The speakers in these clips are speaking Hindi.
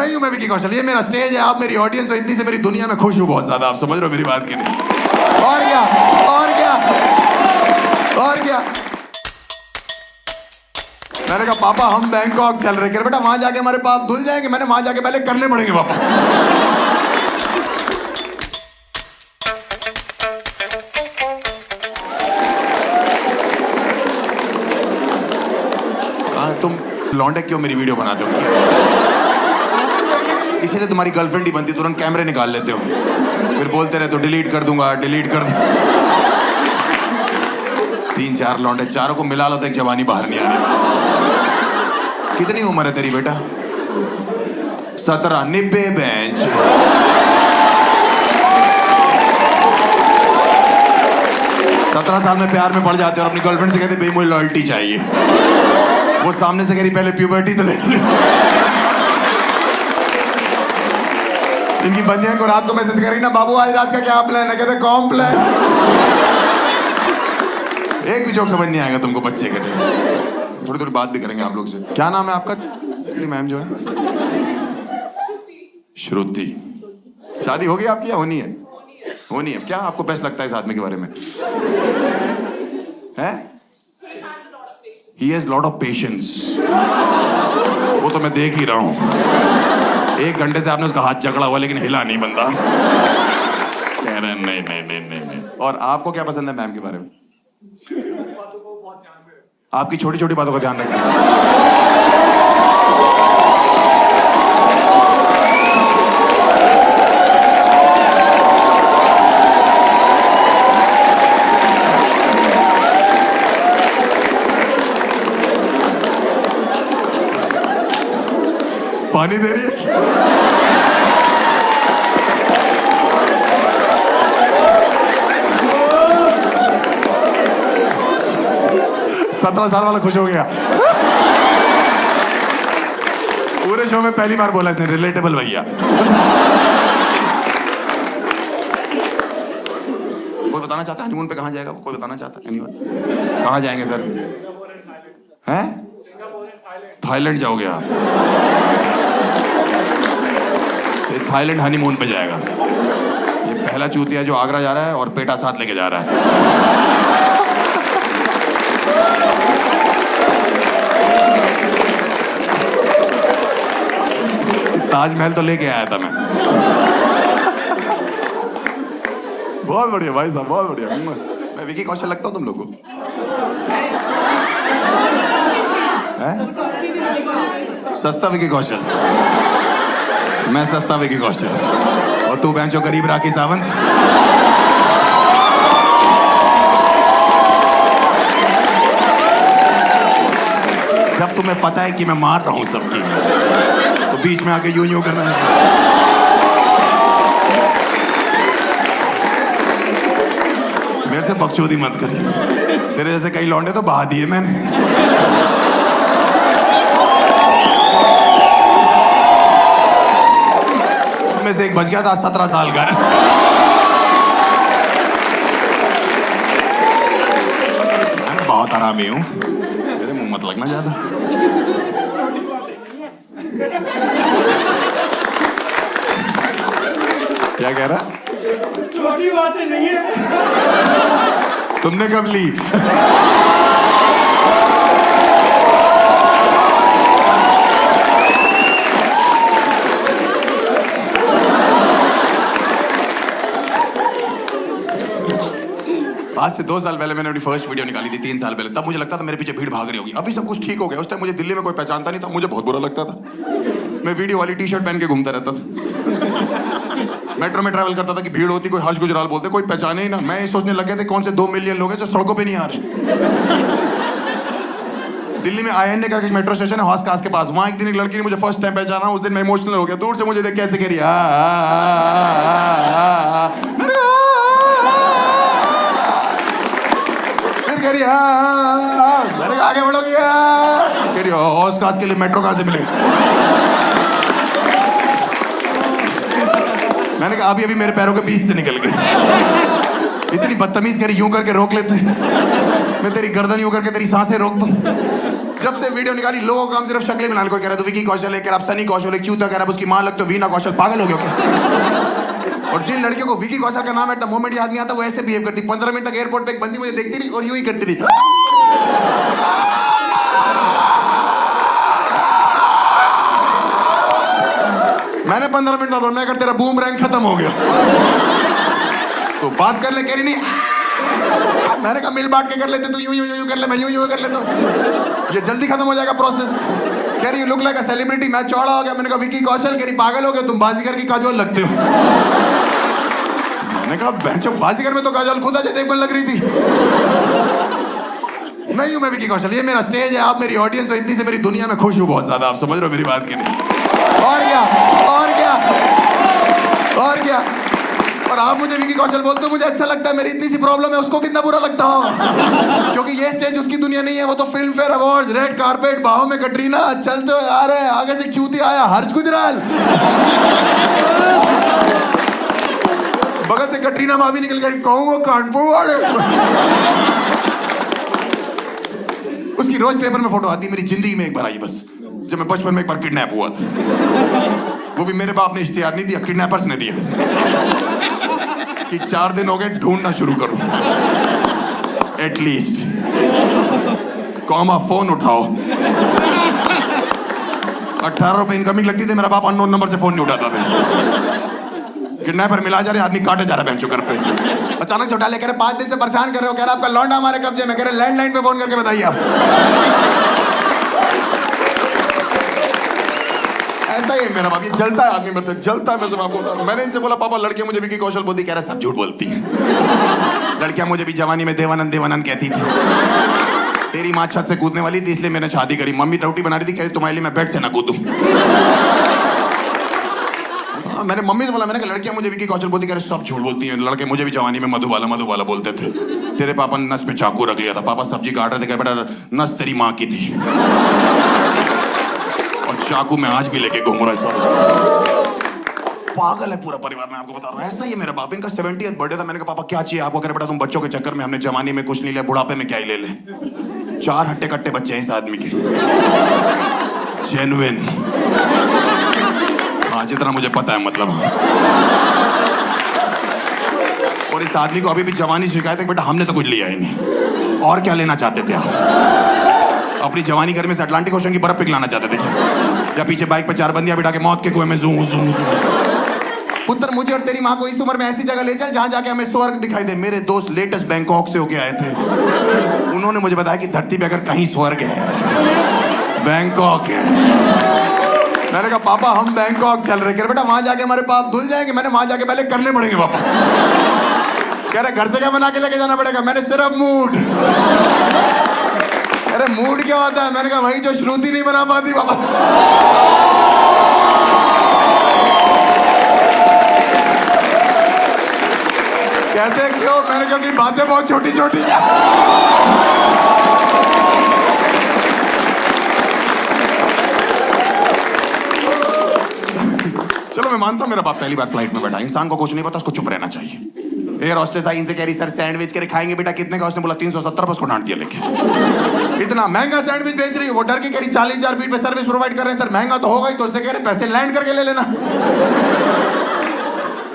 मैं ही हूं, मैं विकी कौशल, ये मेरा स्टेज है, आप मेरी ऑडियंस हो, हिंदी से मेरी दुनिया में खुश हूं बहुत ज्यादा, आप समझ रहे हो मेरी बात की नहीं? और क्या, और क्या, और क्या। मैंने कहा पापा हम बैंकॉक चल रहे, बेटा वहां जाके हमारे पाप धुल जाएंगे। मैंने वहां जाके पहले करने पड़ेंगे पापा। तुम लौंडे क्यों मेरी वीडियो बनाते हो? इसीलिए तुम्हारी गर्लफ्रेंड ही बनती, तुरंत कैमरे निकाल लेते हो, फिर बोलते रहते हो डिलीट कर दूंगा, डिलीट कर दूंगा। 3-4 लौंडे, चारों को मिला लो तो एक जवानी बाहर नहीं आनी। कितनी उम्र है तेरी बेटा? 17, निब्बे बेंच। 17 साल में प्यार में पड़ जाते हो और अपनी गर्लफ्रेंड से कहते भाई मुझे लॉयल्टी चाहिए। वो सामने से कह रही पहले प्यूबर्टी तो ले। इनकी बंदियां को रात को मैसेज करी ना, बाबू आज रात का क्या प्लान है? कहते कॉम प्लान। एक भी जोक समझ नहीं आएगा तुमको बच्चे के लिए। थोड़ी थोड़ी बात भी करेंगे आप लोग से। क्या नाम है आपका? मैम जो है श्रुति। शादी हो गई आपकी या होनी है? होनी है। क्या आपको बेस्ट लगता है इस आदमी के बारे में? है He has lot of patience. वो तो मैं देख ही रहा हूँ। 1 घंटे से आपने उसका हाथ जकड़ा हुआ लेकिन हिला नहीं बंदा। कह रहे नहीं। और आपको क्या पसंद है मैम के बारे में? आपकी छोटी छोटी बातों का ध्यान रखना। पानी दे रही है। 17 साल वाला खुश हो गया। पूरे शो में पहली बार बोला इसने रिलेटेबल भैया। कोई बताना चाहता है हनीमून पे कहाँ जाएगा? कोई बताना चाहता है? एनीवन? कहाँ जाएंगे सर? हैं? थाईलैंड जाओगे आप? थाईलैंड हनीमून पे जाएगा। ये पहला चूतिया जो आगरा जा रहा है और पेटा साथ लेके जा रहा है। ताजमहल तो लेके आया था मैं। बहुत बढ़िया भाई साहब, बहुत बढ़िया। मैं विकी कौशल लगता हूँ तुम लोग को? सस्ता विकी कौशल। मैं सस्ता विकी कौशल और तू बेंचो गरीब राखी सावंत। जब तुम्हें पता है कि मैं मार रहा हूं सबकी, तो बीच में आके यूं करना है। मेरे से बकचोदी मत करिए। तेरे जैसे कई लौंडे तो बहा दिए मैंने। में से एक बच गया था 17 साल का। मैं बहुत आरामी हूं, मेरे मुंह मत लगना ज्यादा। क्या कह रहा? छोटी बातें नहीं है। तुमने कब ली? आज से 2 साल पहले मैंने अपनी फर्स्ट वीडियो निकाली थी, 3 साल पहले। तब मुझे लगता था मेरे पीछे भीड़ भाग रही होगी। अभी सब कुछ ठीक हो गया। उस टाइम मुझे दिल्ली में कोई पहचानता नहीं था, मुझे बहुत बुरा लगता था। मैं वीडियो वाली टी-शर्ट पहन के घूमता रहता था। मेट्रो में ट्रैवल करता था कि भीड़ होती, कोई हर्ष गुजराल बोलते, कोई पहचाने ही ना। मैं ये सोचने लग गया था कौन से 2 मिलियन लोग हैं जो सड़कों पे नहीं आ रहे। दिल्ली में INA करके मेट्रो स्टेशन है, हौस खास के पास। वहां एक दिन एक लड़की ने मुझे फर्स्ट टाइम पहचाना। उस दिन मैं इमोशनल हो गया। दूर से मुझे देख कैसे कह रही मैंने आगे बढ़ोगी कह रही हौस खास के लिए मेट्रो कहां से मिले? मैंने कहा अभी मेरे पैरों के बीच से निकल गए। इतनी बदतमीज कह रही यूं करके रोक लेते। मैं तेरी गर्दन यूं करके तेरी सांसें रोक दूं। जब से वीडियो निकाली लोगों का काम सिर्फ शक्लें बनाने को कह रहा है। तो विकी कौशल है, कह रहा आप सनी कौशल, एक चूता कह रहा है उसकी मां लगते हो वीना कौशल। पागल हो गए क्या? और जिन लड़कियों को विकी कौशल का नाम है मोमेंट याद नहीं आता वो ऐसे बिहेव करती। 15 मिनट तक एयरपोर्ट पे एक बंदी मुझे देखती रही और यूं ही करती थी। मैंने 15 मिनट बाद मैं कर तेरा बूम रैंक खत्म हो गया तो बात कर ले। कह रही नहीं। मैंने कहा मिल बांट के कर लेते, तू यूं यूं यूं कर ले, मैं यूं यूं कर लेता हूं, ये जल्दी खत्म हो जाएगा प्रोसेस। कह रही लुक लाइक अ सेलिब्रिटी, मैं चौड़ा हो गया। मैंने कहा विकी कौशल। कह रही पागल हो गए तुम, बाजीगर की काजोल लगते हो। मैंने कहा बेंचो बाजीगर में तो काजोल खुद अजय देवगन लग रही थी। नहीं हूं मैं विकी कौशल, ये मेरा स्टेज है, आप मेरी ऑडियंस हो, इतनी से मेरी दुनिया में खुश हूं बहुत ज्यादा। आप समझ रहे हो मेरी बात की नहीं? और क्या और क्या और क्या। और आप मुझे विकी कौशल बोलते हो, मुझे अच्छा लगता है। मेरी इतनी सी प्रॉब्लम है, उसको कितना बुरा लगता होगा, क्योंकि ये स्टेज उसकी दुनिया नहीं है। वो तो film fair awards, red carpet, बाहों में कटरीना, चलते हुए आ रहे हैं, आगे से चूती आया हर्ष गुजराल, बगल से कटरीना माँ भी निकल गई, कहूँगा कानपुर वाले। उसकी रोज पेपर में फोटो आती। मेरी जिंदगी में एक बार आई बस, जब मैं बचपन में एक बार किडनैप हुआ था। वो भी मेरे बाप ने इश्तिहार नहीं दिया, किडनैपर्स ने दिया कि 4 दिन हो गए ढूंढना शुरू करो एटलीस्ट, कॉमा फोन उठाओ। 18 रुपए इनकमिंग लगती थी, मेरा बाप अननोन नंबर से फोन नहीं उठाता था। किडनैपर मिला जा रहे, आदमी काटे जा रहा बेंचो घर पे। अचानक से उठा ले, कह रहे 5 दिन से परेशान कर रहे हो, कह रहा आपका लौंडा हमारे कब्जे में। कह रहे लैंडलाइन पे फोन करके बताइए आप। ऐसा ही है मेरा बाप, ये जलता है आदमी मेरे से, जलता है। मैं सब आपको बता रहा हूं। मैंने इनसे बोला पापा लड़कियां मुझे विकी कौशल बोलती। कह रहा सब झूठ बोलती है, लड़कियां मुझे भी जवानी में देवानंद देवानंद कहती थी। तेरी माँ छत से कूदने वाली थी इसलिए मैंने शादी करी। मम्मी रोटी बना रही थी, कह रही तुम्हारे लिए मैं बेड से ना कूदूं। मैंने मम्मी से बोला, मैंने कहा लड़कियां मुझे विकी कौशल बोलती। कह रहे सब झूठ बोलती हैं, लड़के मुझे भी जवानी में मधुबाला मधुबाला बोलते थे। तेरे पापा ने नस पे चाकू रख लिया था, पापा सब्जी काट रहे थे, कह बेटा नस तेरी माँ की थी। और चाकू मैं आज भी लेके घूम रहा है। सब पागल है पूरा परिवार, मैं आपको बता रहा हूँ। ऐसा ही है मेरा बाप। इनका 70th बर्थडे था, मैंने कहा पापा क्या चाहिए आपको? कह बेटा तुम बच्चों के चक्कर में हमने जवानी में कुछ नहीं लिया, बुढ़ापे में क्या ही ले ले। 4 हट्टे कट्टे बच्चे हैं इस आदमी के, जेन्युइन। हाँ जितना मुझे पता है मतलब। और इस आदमी को अभी भी जवानी से शिकायत है, बेटा हमने तो कुछ लिया ही नहीं। और क्या लेना चाहते थे आप? अपनी जवानी घर में से अटलांटिक ओशन की बर्फ पिघलाना चाहते थे या पीछे बाइक पे 4 बंदियां बिठा के मौत के कुएं में जूं जूं जूं। पुत्र मुझे और तेरी माँ को इस उम्र में ऐसी जगह ले चल जहां जाके हमें स्वर्ग दिखाई दे। मेरे दोस्त लेटेस्ट बैंकॉक से होके आए थे, उन्होंने मुझे बताया कि धरती पे अगर कहीं स्वर्ग है बैंकॉक है। मैंने कहा पापा हम बैंकॉक चल रहे। कह रहे बेटा वहां जाके हमारे पाप धुल जाएंगे। मैंने वहां जाके पहले करने पड़ेंगे पापा। कह रहे घर से क्या बना के लेके जाना पड़ेगा? मैंने सिर्फ मूड। अरे मूड क्या होता है? मैंने कहा वही जो श्रुति नहीं बना पाती पापा। कहते क्यों? मैंने कहा कि बातें बहुत छोटी छोटी है। चलो मैं मानता हूं मेरा बाप पहली बार फ्लाइट में बैठा, इंसान को कुछ नहीं पता, उसको चुप रहना चाहिए। एयर हॉस्टेस आई, इनसे कह रही सर सैंडविच करे खाएंगे बेटा कितने का? उसने बोला 370, उसको डांट दिया लेके। इतना महंगा सैंडविच बेच रही है, वो डर के कह रही 40,000 फीट पे सर्विस प्रोवाइड कर रहे हैं सर। महंगा तो होगा ही, तो उससे कह रहे पैसे लैंड करके ले लेना।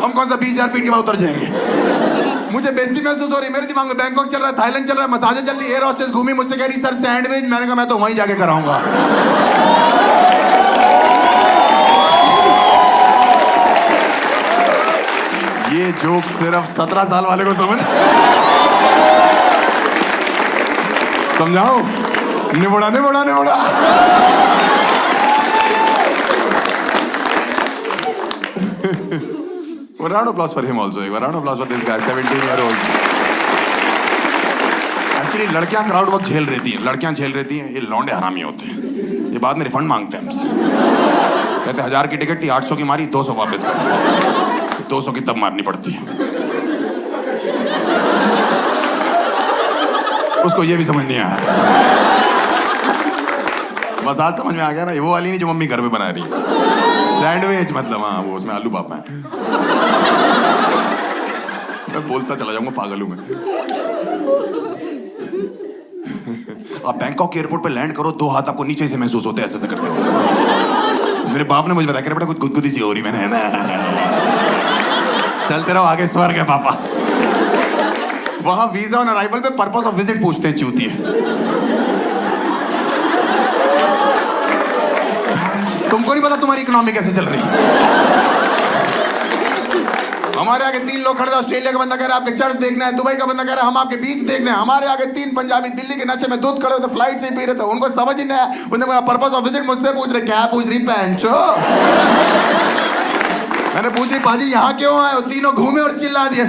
हम कौन सा 20,000 फीट के बाद उतर जाएंगे? मुझे बेइज्जती महसूस हो रही, मेरे दिमाग में बैंकॉक चल रहा है, थाईलैंड चल रहा है, मसाजें चल रही। एयर हॉस्टेस घूमी, मुझसे कह रही सर सैंडविच। मैंने कहा मैं तो वहीं जाके कराऊंगा। ये जोक सिर्फ 17 साल वाले को समझाओ। निबड़ा निबड़ा निबड़ा। A round of applause for him also. A round of applause for this guy, 17-year-old. Actually, लड़कियां क्राउड वर्क झेल रहती हैं, लड़कियां झेल रहती हैं। ये लौंडे हरामी होते हैं, ये बाद में रिफंड मांगते हैं हमसे। कहते 1000 की टिकट थी, 800 की मारी, 200 वापस कर। 200 की तब मारनी पड़ती है। उसको ये भी समझ नहीं आया। बस आज समझ में आ गया ना, ये वो वाली नहीं जो मम्मी घर पे बना रही है। सैंडविच मतलब, हाँ वो उसमें आलू पापा है। मैं बोलता चला जाऊंगा, पागल हूं मैं। आप बैंकॉक के एयरपोर्ट पे लैंड करो, 2 हाथ आपको नीचे से महसूस होते हैं, ऐसे करते हो। मेरे बाप ने मुझे बताया, बेटा कुछ गुदगुदी सी हो रही, मैंने है ना, चलते रहो आगे, स्वर्ग है पापा। वहां वीजा ऑन अराइवल पे पर्पस ऑफ विजिट पूछते हैं, चूतिए। तुमको नहीं पता तुम्हारी इकोनॉमी कैसे चल रही है। हमारे आगे 3 लोग खड़े थे, ऑस्ट्रेलिया का बंदा कह रहा है आपके चर्च देखना है, दुबई का बंदा कह रहा है हम आपके बीच देखना है। हमारे आगे 3 पंजाबी दिल्ली के नशे में दूध खड़े होते, फ्लाइट से ही पी रहे थे, उनको समझ ही नहीं आया। उन्होंने पर्पस ऑफ विजिट मुझसे पूछ रहे, क्या पूछ रही पैंचो? मैंने पूछी पाजी यहाँ क्यों आए हो? तीनों घूमे और चिल्ला दिए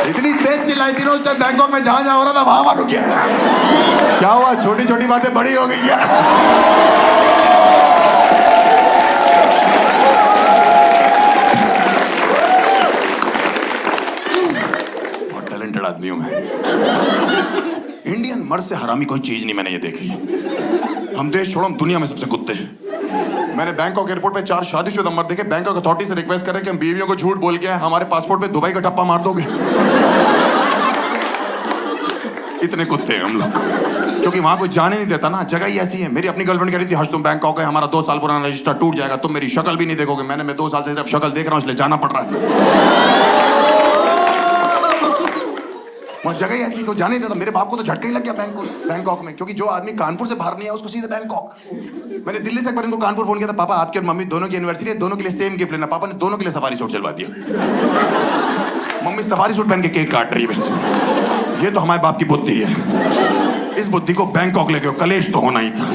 इतनी तेज चिल्लाई तीनों, उस टाइम बैंकॉक में जहां जहां हो रहा था वहां रुक गया। क्या हुआ? छोटी छोटी बातें बड़ी हो गई है। बहुत टैलेंटेड आदमी हूं मैं। इंडियन मर्द से हरामी कोई चीज नहीं मैंने ये देखी। हम देश छोड़ो, हम दुनिया में सबसे कुत्ते हैं। मैंने बैंकॉक एयरपोर्ट पे 4 शादीशुदा मर्द देखे, बैंकॉक अथॉरिटी से रिक्वेस्ट कर रहे कि हम बीवियों को झूठ बोल के हमारे पासपोर्ट पे दुबई का टप्पा मार दोगे। इतने कुत्ते हैं हम लोग, क्योंकि वहां कोई जाने नहीं देता ना, जगह ही ऐसी है। मेरी अपनी गर्लफ्रेंड कह रही थी, हर्ष तुम बैंकॉक है, हमारा 2 साल पुराना रजिस्टर टूट जाएगा, तुम मेरी शक्ल भी नहीं देखोगे। मैं 2 साल से सिर्फ शक्ल देख रहा हूं, इसलिए जाना पड़ रहा है। वहाँ जगह ही ऐसी, कोई जाने नहीं देता। मेरे बाप को तो झटका ही लग गया बैंकॉक में, क्योंकि जो आदमी कानपुर से बाहर नहीं है उसको सीधे बैंकॉक। मैंने दिल्ली से एक बार इनको कानपुर फोन किया था, पापा आपकी और मम्मी दोनों की एनिवर्सरी है, दोनों के लिए सेम गिफ्ट लेना। पापा ने दोनों के लिए सफारी सूट चलवा दिया। मम्मी सफारी सूट पहन के केक काट रही है। ये तो हमारे बाप की बुद्धि है। इस बुद्धि को बैंकॉक लेके कलेश तो होना ही था।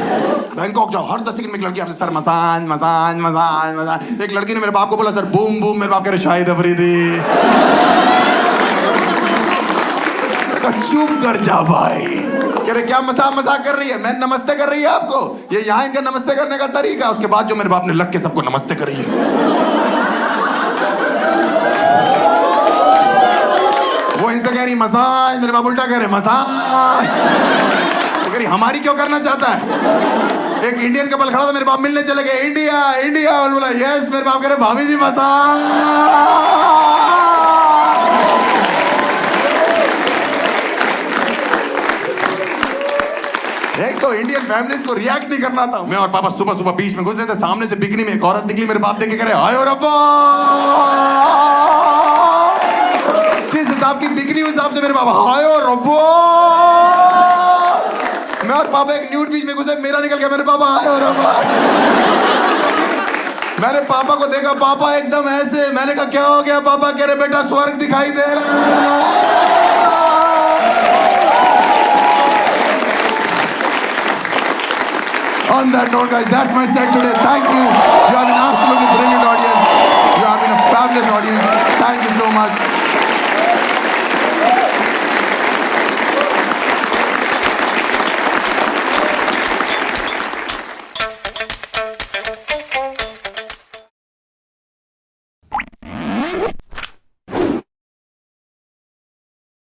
बैंकॉक जाओ, हर 10 सेकंड में एक लड़की आपसे sir massage massage massage massage. एक लड़की ने मेरे बाप को बोला सर बूम बूम, मेरे बाप कह रहे शाहिद अफरीदी। चुप कर जा भाई। कह रहे क्या मजाक कर रही है? मैं नमस्ते कर रही है आपको, ये यहाँ इनका नमस्ते करने का तरीका। उसके बाद जो मेरे बाप ने लग के सबको नमस्ते करी है। वो इनसे कह रही मसाज, मेरे बाप उल्टा कह रहे मसाज। तो कह रही हमारी क्यों करना चाहता है? एक इंडियन कपल खड़ा था, मेरे बाप मिलने चले गए, इंडिया इंडिया, और बोला यस। मेरे बाप कह रहे भाभी जी मसाज। एक तो इंडियन फैमिलीज को रिएक्ट नहीं करना था। मैं और पापा सुबह सुबह बीच में घुस रहे थे, सामने से बिकनी में एक औरत निकली, मेरे बाप देखे करे हाय रब्बा। जिस हिसाब की बिकनी उस हिसाब से मेरे बाबा हाय रब्बा। मैं और पापा एक न्यूड बीच में घुसे, मेरा निकल गया, मेरे पापा हाय रब्बा। मैंने पापा को देखा, पापा एकदम ऐसे। मैंने कहा क्या हो गया पापा? कह रहे बेटा स्वर्ग दिखाई दे रहा है। On that note, guys, that's my set today. Thank you. You are an absolutely brilliant